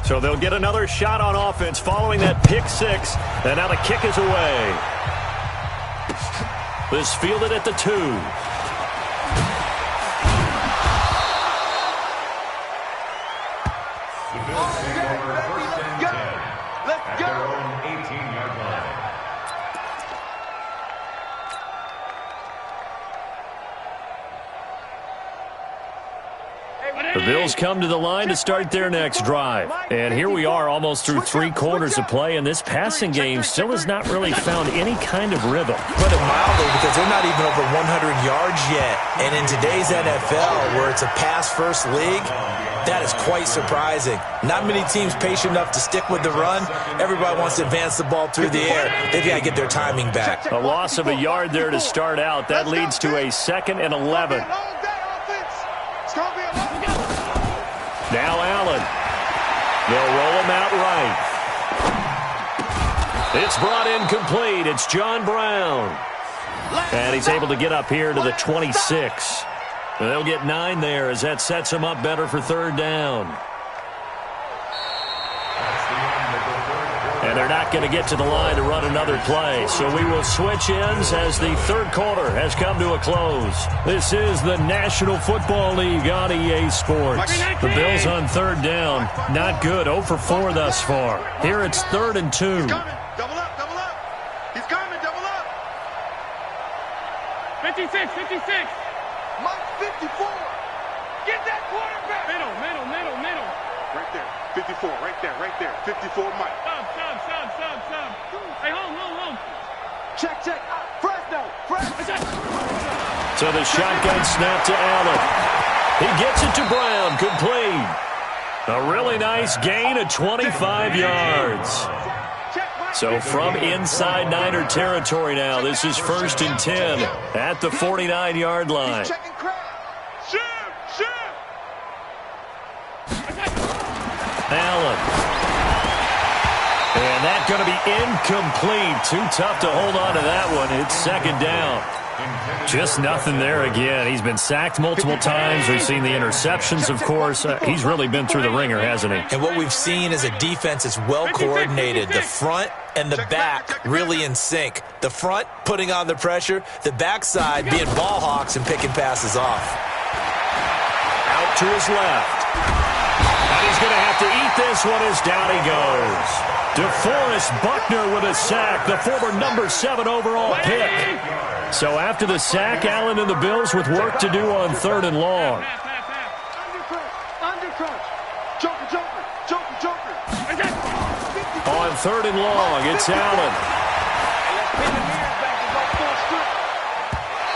So they'll get another shot on offense following that pick six. And now the kick is away. This fielded at the 2. Let's go. 18-yard line. The Bills come to the line to start their next drive. And here we are almost through 3 quarters of play, and this passing game still has not really found any kind of rhythm. Put it mildly, because they're not even over 100 yards yet. And in today's NFL, where it's a pass-first league, that is quite surprising. Not many teams patient enough to stick with the run. Everybody wants to advance the ball through the air. They've got to get their timing back. A loss of a yard there to start out. That leads to a 2nd and 11. Now Allen. They'll roll him out right. It's brought in complete. It's John Brown. And he's able to get up here to the 26. They'll get 9 there as that sets him up better for 3rd down. And they're not going to get to the line to run another play. So we will switch ends as the 3rd quarter has come to a close. This is the National Football League on EA Sports. The Bills on 3rd down. Not good. 0 for 4 thus far. Here it's 3rd and 2. He's coming. Double up, double up. He's coming, double up. 56, 56. Mike 54. Get that quarterback. Middle. Right there. 54, right there. 54, Mike. Stop. Hey, hold. Check. Fresno. So the shotgun snap to Allen. He gets it to Brown. Complete. A really nice gain of 25 yards. So from inside Niner territory now, this is 1st and 10 at the 49-yard line. Allen. And that's going to be incomplete. Too tough to hold on to that one. It's 2nd down. Just nothing there again. He's been sacked multiple times. We've seen the interceptions, of course. He's really been through the ringer, hasn't he? And what we've seen is a defense that's well coordinated. The front and the back really in sync. The front putting on the pressure. The backside being ball hawks and picking passes off. Out to his left. And he's going to have to eat this one as down he goes. DeForest Buckner with a sack, the former number 7 overall pick. So after the sack, Allen and the Bills with work to do on 3rd and long. On 3rd and long, it's Allen.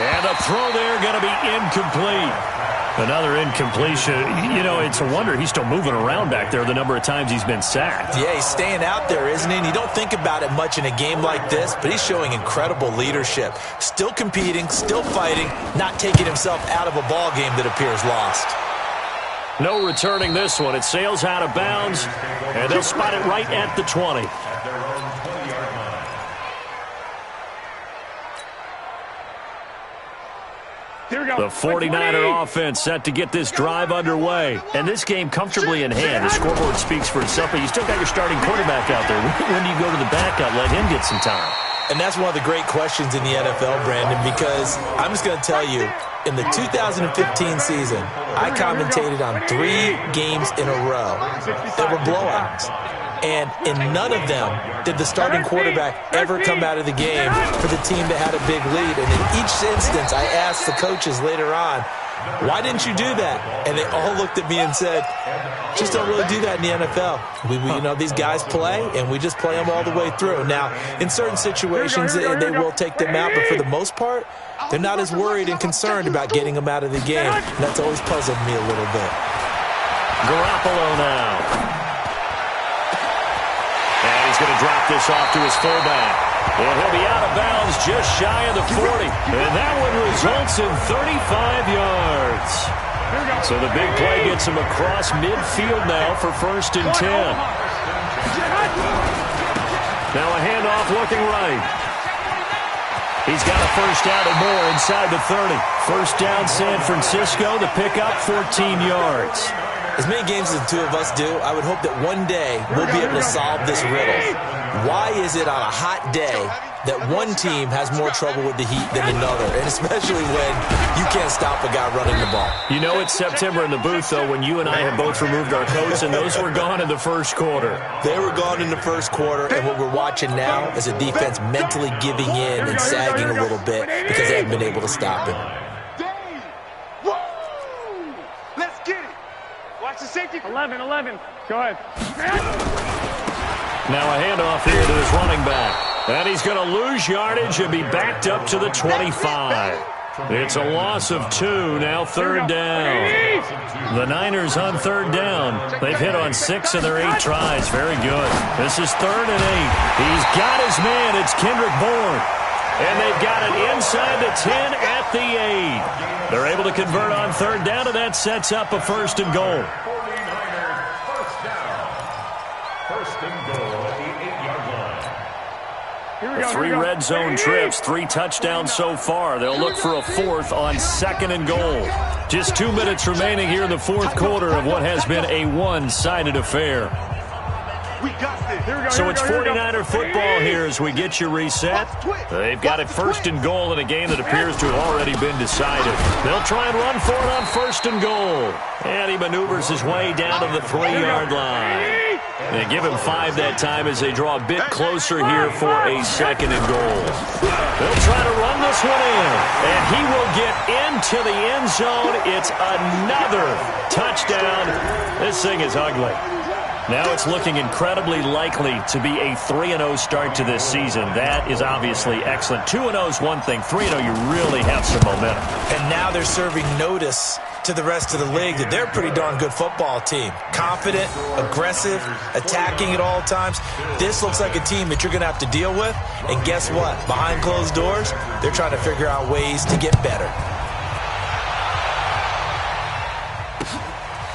And a throw there going to be incomplete. Another incompletion. You know, it's a wonder he's still moving around back there the number of times he's been sacked. Yeah, he's staying out there, isn't he? And you don't think about it much in a game like this, but he's showing incredible leadership. Still competing, still fighting, not taking himself out of a ball game that appears lost. No returning this one. It sails out of bounds, and they'll spot it right at the 20. The 49er offense set to get this drive underway. And this game comfortably in hand. The scoreboard speaks for itself, but you still got your starting quarterback out there. When do you go to the backup, let him get some time? And that's one of the great questions in the NFL, Brandon, because I'm just going to tell you, in the 2015 season, I commentated on 3 games in a row that were blowouts. And in none of them did the starting quarterback ever come out of the game for the team that had a big lead. And in each instance, I asked the coaches later on, why didn't you do that? And they all looked at me and said, just don't really do that in the NFL. You know, these guys play, and we just play them all the way through. Now, in certain situations, they will take them out, but for the most part, they're not as worried and concerned about getting them out of the game. And that's always puzzled me a little bit. Garoppolo now. And he's going to drop this off to his fullback. And he'll be out of bounds just shy of the 40. And that one results in 35 yards. So the big play gets him across midfield now for 1st and 10. Now a handoff looking right. He's got a 1st down and more inside the 30. 1st down San Francisco. The pickup 14 yards. As many games as the two of us do, I would hope that one day we'll be able to solve this riddle. Why is it on a hot day that one team has more trouble with the heat than another, and especially when you can't stop a guy running the ball? You know it's September in the booth, though, when you and I have both removed our coats, and those were gone in the first quarter. They were gone in the first quarter, and what we're watching now is a defense mentally giving in and sagging a little bit because they haven't been able to stop it. Let's get it. Watch the safety. 11. Go ahead. Now a handoff here to his running back. And he's going to lose yardage and be backed up to the 25. It's a loss of 2, now third down. The Niners on third down. They've hit on 6 of their 8 tries. Very good. This is 3rd and 8. He's got his man. It's Kendrick Bourne. And they've got it inside the 10 at the 8. They're able to convert on third down, and that sets up a 1st and goal. 49ers first down. 1st and goal at the 8-yard line. 3 red zone trips, 3 touchdowns so far. They'll look for a 4th on 2nd and goal. Just 2 minutes remaining here in the 4th quarter of what has been a one-sided affair. We got this. So it's 49er football here as we get you reset. They've got it 1st and goal in a game that appears to have already been decided. They'll try and run for it on 1st and goal. And he maneuvers his way down to the 3-yard line. They give him 5 that time as they draw a bit closer here for a 2nd and goal. They'll try to run this one in. And he will get into the end zone. It's another touchdown. This thing is ugly. Now it's looking incredibly likely to be a 3-0 start to this season. That is obviously excellent. 2-0 is one thing. 3-0, you really have some momentum. And now they're serving notice to the rest of the league that they're a pretty darn good football team. Confident, aggressive, attacking at all times. This looks like a team that you're going to have to deal with. And guess what? Behind closed doors, they're trying to figure out ways to get better.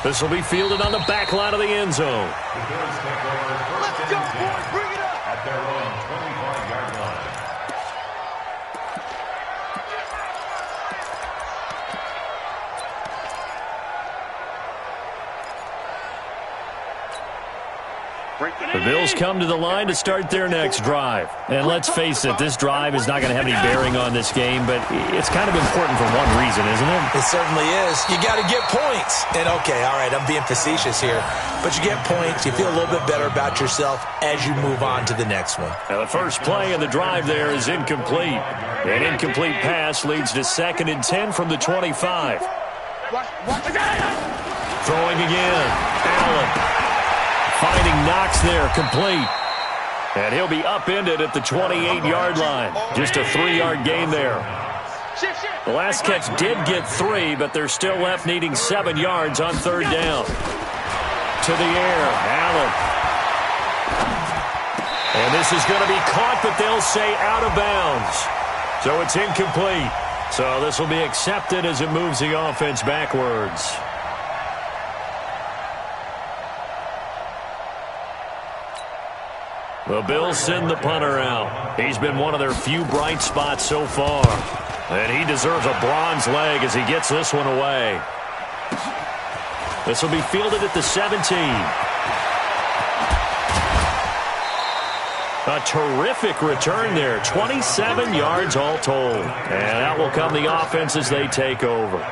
This will be fielded on the back line of the end zone. The Bills take over first and 10 Bring it up. at their own 25-yard line. The Bills come to the line to start their next drive. And let's face it, this drive is not going to have any bearing on this game, but it's kind of important for one reason, isn't it? It certainly is. You got to get points. And okay, all right, I'm being facetious here, but you get points, you feel a little bit better about yourself as you move on to the next one. Now the first play of the drive there is incomplete. An incomplete pass leads to 2nd and 10 from the 25. Throwing again. Allen. Finding Knox there, complete. And he'll be upended at the 28-yard line. Just a 3-yard gain there. The last catch did get 3, but they're still left needing 7 yards on third down. To the air, Allen. And this is going to be caught, but they'll say out of bounds. So it's incomplete. So this will be accepted as it moves the offense backwards. The Bills send the punter out. He's been one of their few bright spots so far. And he deserves a bronze leg as he gets this one away. This will be fielded at the 17. A terrific return there. 27 yards all told. And out will come the offense as they take over.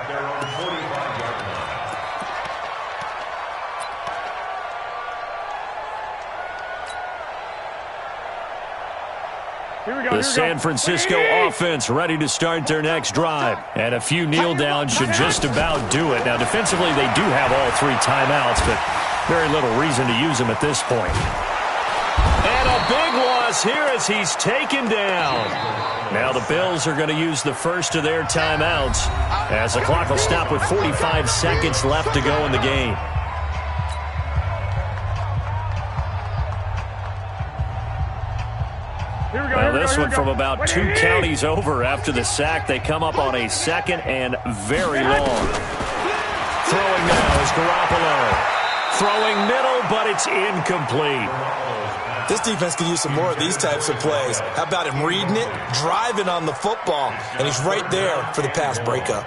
The San Francisco offense ready to start their next drive. And a few kneel downs should just about do it. Now, defensively, they do have all 3 timeouts, but very little reason to use them at this point. And a big loss here as he's taken down. Now the Bills are going to use the first of their timeouts as the clock will stop with 45 seconds left to go in the game. Now this one from about 2 counties over after the sack. They come up on a 2nd and very long. Throwing now is Garoppolo. Throwing middle, but it's incomplete. This defense could use some more of these types of plays. How about him reading it, driving on the football, and he's right there for the pass breakup.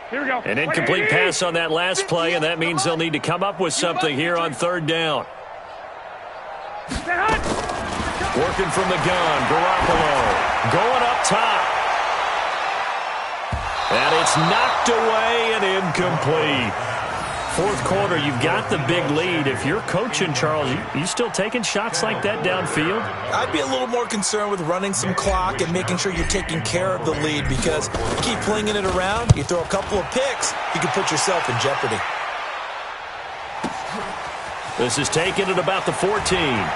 Here we go. An incomplete pass on that last play, and that means they'll need to come up with something here on third down. Working from the gun, Garoppolo going up top. And it's knocked away and incomplete. Fourth quarter, you've got the big lead. If you're coaching, Charles, you still taking shots like that downfield? I'd be a little more concerned with running some clock and making sure you're taking care of the lead, because you keep flinging it around, you throw a couple of picks, you can put yourself in jeopardy. This is taken at about the 14.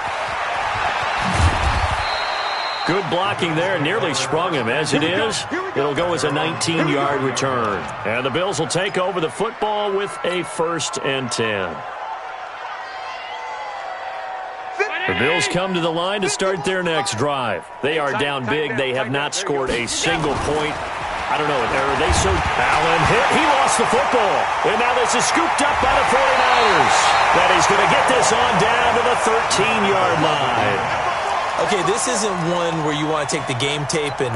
Good blocking there, nearly sprung him. As it is, it'll go as a 19-yard return. And the Bills will take over the football with a 1st and 10. The Bills come to the line to start their next drive. They are down big. They have not scored a single point. I don't know, are they so... Allen hit. He lost the football. And now this is scooped up by the 49ers. That he's going to get this on down to the 13-yard line. Okay, this isn't one where you want to take the game tape and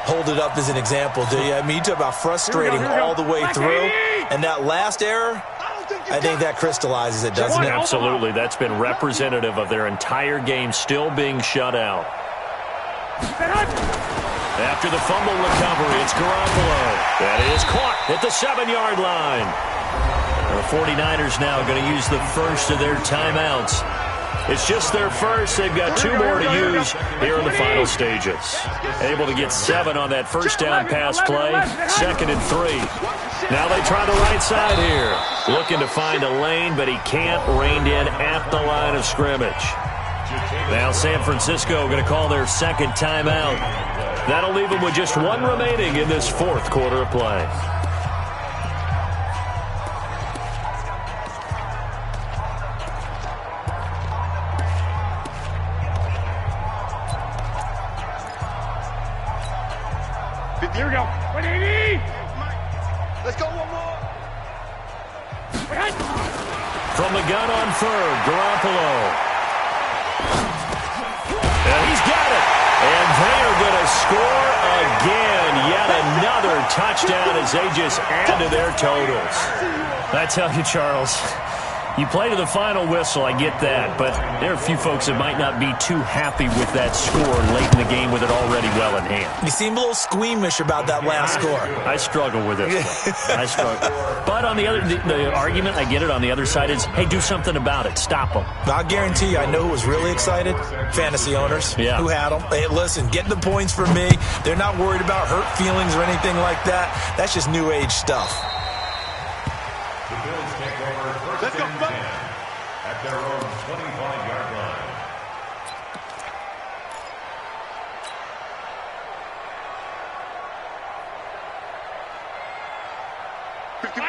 hold it up as an example, do you? I mean, you talk about frustrating all the way through. And that last error, I think that crystallizes it, doesn't it? Absolutely. That's been representative of their entire game still being shut out. After the fumble recovery, it's Garoppolo. That is caught at the 7-yard line. The 49ers now going to use the first of their timeouts. It's just their first. They've got 2 more to use here in the final stages. Able to get 7 on that first down pass play. 2nd and 3. Now they try the right side here. Looking to find a lane, but he can't. Reined in at the line of scrimmage. Now San Francisco going to call their 2nd timeout. That'll leave them with just 1 remaining in this 4th quarter of play. Here we go. 180. Let's go one more. From the gun on 3rd, Garoppolo. And he's got it. And they are going to score again. Yet another touchdown as they just add to their totals. I tell you, Charles, you play to the final whistle, I get that, but there are a few folks that might not be too happy with that score late in the game with it already well in hand. You seem a little squeamish about that last score. I struggle with it. I struggle. But on the other, the argument, I get it, on the other side is, hey, do something about it. Stop them. I'll guarantee you, I know who was really excited. Fantasy owners who had them. Hey, listen, get the points for me. They're not worried about hurt feelings or anything like that. That's just new age stuff. The Bills take over 1st and 10 at their own 25-yard line.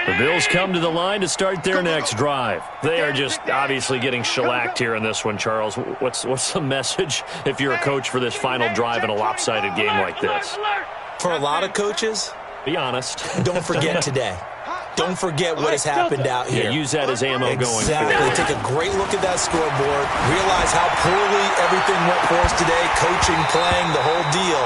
The Bills come to the line to start their next drive. They are just obviously getting shellacked here in this one, Charles. What's the message if you're a coach for this final drive in a lopsided game like this? For a lot of coaches, be honest. Don't forget today. Don't forget what has happened out here. Yeah, use that as ammo going forward. Exactly. Take a great look at that scoreboard. Realize how poorly everything went for us today. Coaching, playing, the whole deal.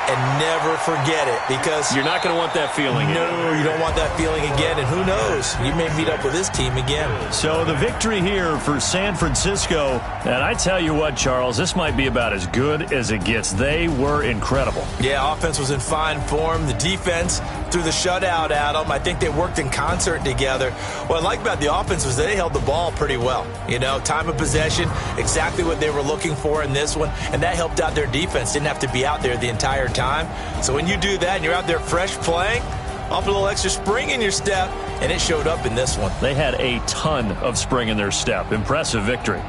And never forget it, because you're not going to want that feeling. No, you don't want that feeling again. And who knows? You may meet up with this team again. So the victory here for San Francisco. And I tell you what, Charles, this might be about as good as it gets. They were incredible. Yeah, offense was in fine form. The defense threw the shutout at them. I think they worked in concert together. What I like about the offense was they held the ball pretty well. You know, time of possession, exactly what they were looking for in this one. And that helped out their defense. Didn't have to be out there the entire time. So when you do that and you're out there fresh playing, off a little extra spring in your step, and it showed up in this one. They had a ton of spring in their step. Impressive victory.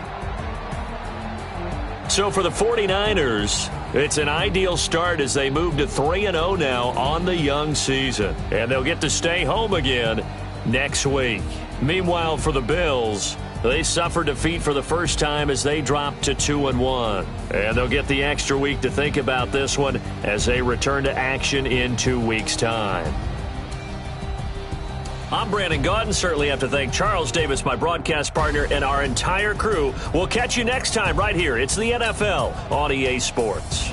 So for the 49ers, it's an ideal start as they move to 3-0 now on the young season. And they'll get to stay home again next week. Meanwhile, for the Bills, they suffer defeat for the first time as they drop to 2-1. And they'll get the extra week to think about this one as they return to action in 2 weeks' time. I'm Brandon Gaudin. Certainly have to thank Charles Davis, my broadcast partner, and our entire crew. We'll catch you next time right here. It's the NFL on EA Sports.